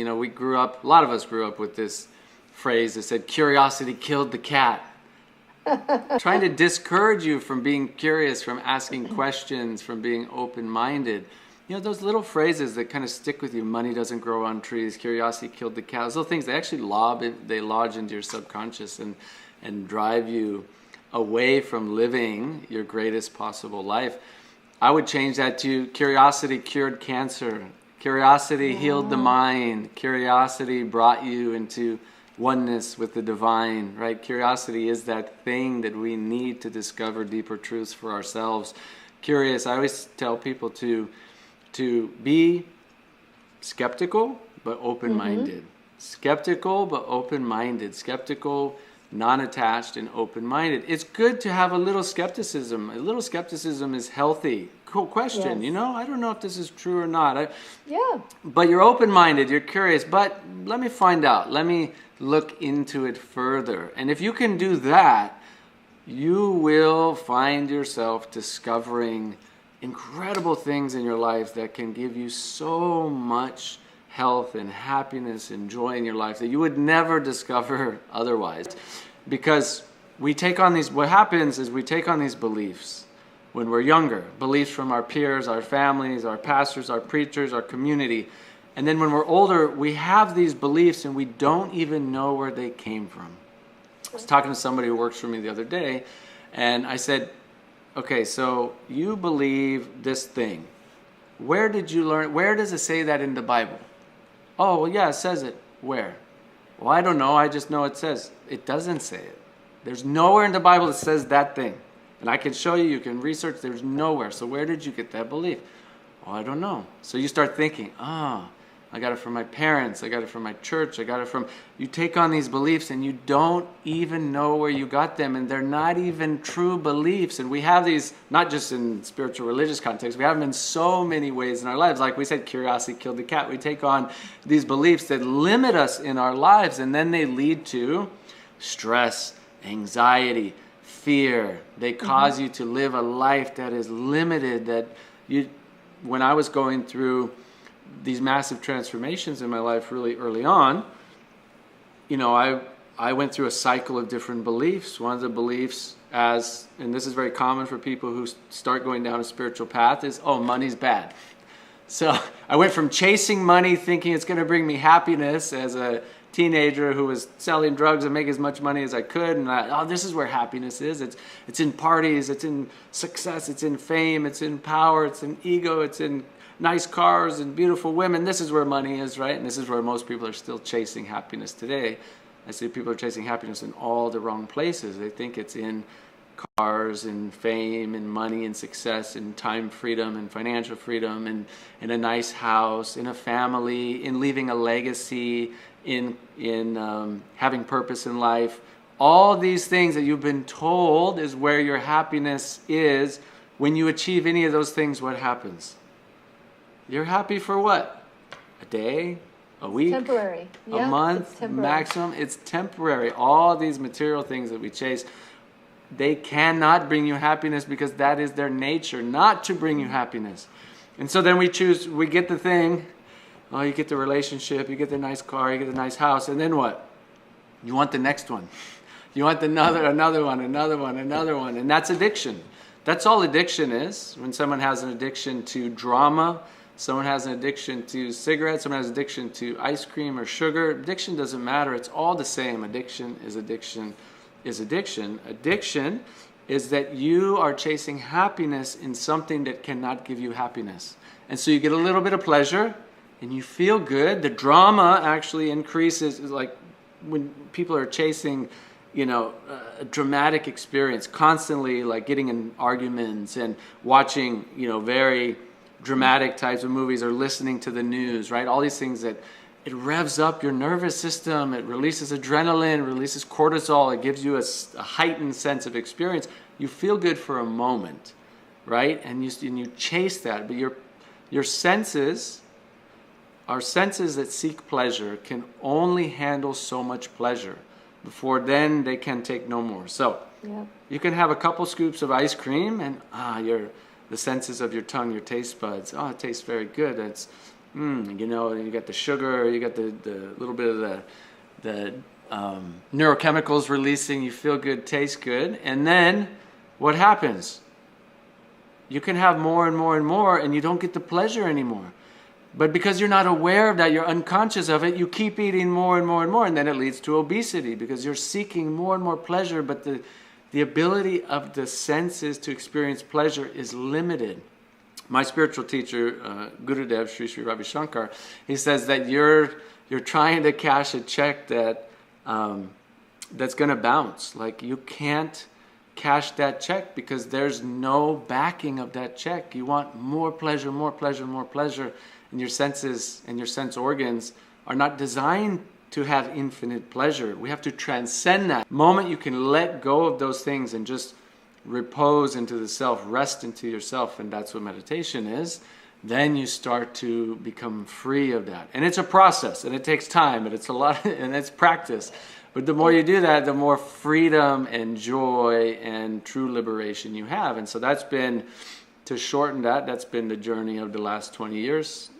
You know, a lot of us grew up with this phrase that said, curiosity killed the cat. Trying to discourage you from being curious, from asking questions, from being open-minded. You know, those little phrases that kind of stick with you, money doesn't grow on trees, curiosity killed the cat, those little things, they actually lodge into your subconscious and drive you away from living your greatest possible life. I would change that to curiosity cured cancer. Curiosity healed the mind. Curiosity brought you into oneness with the divine, right? Curiosity is that thing that we need to discover deeper truths for ourselves. Curious, I always tell people to be skeptical but open-minded. Skeptical but open-minded. Skeptical, non-attached, and open-minded. It's good to have a little skepticism. A little skepticism is healthy. Cool question. Yes. You know, I don't know if this is true or not. But you're open-minded, you're curious, but let me find out. Let me look into it further. And if you can do that, you will find yourself discovering incredible things in your life that can give you so much health and happiness and joy in your life that you would never discover otherwise. Because we take on these, what happens is we take on these beliefs when we're younger, beliefs from our peers, our families, our pastors, our preachers, our community. And then when we're older, we have these beliefs and we don't even know where they came from. I was talking to somebody who works for me the other day, and I said, okay, so you believe this thing. Where did you learn? Where does it say that in the Bible? Oh, well, yeah, it says it. Where? Well, I don't know. I just know it says. It doesn't say it. There's nowhere in the Bible that says that thing. And I can show you, you can research, there's nowhere. So where did you get that belief? Oh, I don't know. So you start thinking, I got it from my parents, I got it from my church, I got it from... You take on these beliefs and you don't even know where you got them, and they're not even true beliefs. And we have these, not just in spiritual religious context, we have them in so many ways in our lives. Like we said, curiosity killed the cat. We take on these beliefs that limit us in our lives, and then they lead to stress, anxiety, fear. They cause you to live a life that is limited, that you... When I was going through these massive transformations in my life really early on, you know, I went through a cycle of different beliefs. One of the beliefs, and this is very common for people who start going down a spiritual path, is, oh, money's bad. So I went from chasing money, thinking it's going to bring me happiness as a teenager who was selling drugs and making as much money as I could, and this is where happiness is. It's in parties, it's in success, it's in fame, it's in power, it's in ego, it's in nice cars and beautiful women. This is where money is, right? And this is where most people are still chasing happiness today. I see people are chasing happiness in all the wrong places. They think it's in cars and fame and money and success and time freedom and financial freedom and in a nice house, in a family, in leaving a legacy, in having purpose in life. All these things that you've been told is where your happiness is. When you achieve any of those things, what happens? You're happy for what? A day? A week? Temporary. A month? Maximum? It's temporary. All these material things that we chase, they cannot bring you happiness because that is their nature, not to bring you happiness. And so then we get the thing. Oh, you get the relationship, you get the nice car, you get the nice house, and then what? You want the next one. You want another one, and that's addiction. That's all addiction is. When someone has an addiction to drama, someone has an addiction to cigarettes, someone has an addiction to ice cream or sugar, addiction doesn't matter. It's all the same. Addiction is addiction is addiction. Addiction is that you are chasing happiness in something that cannot give you happiness. And so you get a little bit of pleasure, and you feel good. The drama actually increases, like when people are chasing, you know, a dramatic experience, constantly like getting in arguments and watching, you know, very dramatic types of movies or listening to the news, right? All these things that it revs up your nervous system, it releases adrenaline, releases cortisol, it gives you a heightened sense of experience. You feel good for a moment, right? And you chase that, but your senses... Our senses that seek pleasure can only handle so much pleasure before then they can take no more. So you can have a couple scoops of ice cream and the senses of your tongue, your taste buds, it tastes very good. You know, you got the sugar, you got the little bit of the neurochemicals releasing, you feel good, taste good, and then what happens? You can have more and more and more, and you don't get the pleasure anymore. But because you're not aware of that, you're unconscious of it, you keep eating more and more and more, and then it leads to obesity because you're seeking more and more pleasure, but the ability of the senses to experience pleasure is limited. My spiritual teacher, Gurudev, Sri Sri Ravi Shankar, he says that you're trying to cash a check that's going to bounce. Like, you can't cash that check because there's no backing of that check. You want more pleasure, more pleasure, more pleasure. And your senses and your sense organs are not designed to have infinite pleasure. We have to transcend that. The moment you can let go of those things and just repose into the self, rest into yourself, and that's what meditation is, then you start to become free of that. And it's a process, and it takes time, and it's a lot, and it's practice. But the more you do that, the more freedom and joy and true liberation you have. And so that's been, to shorten that, that's been the journey of the last 20 years.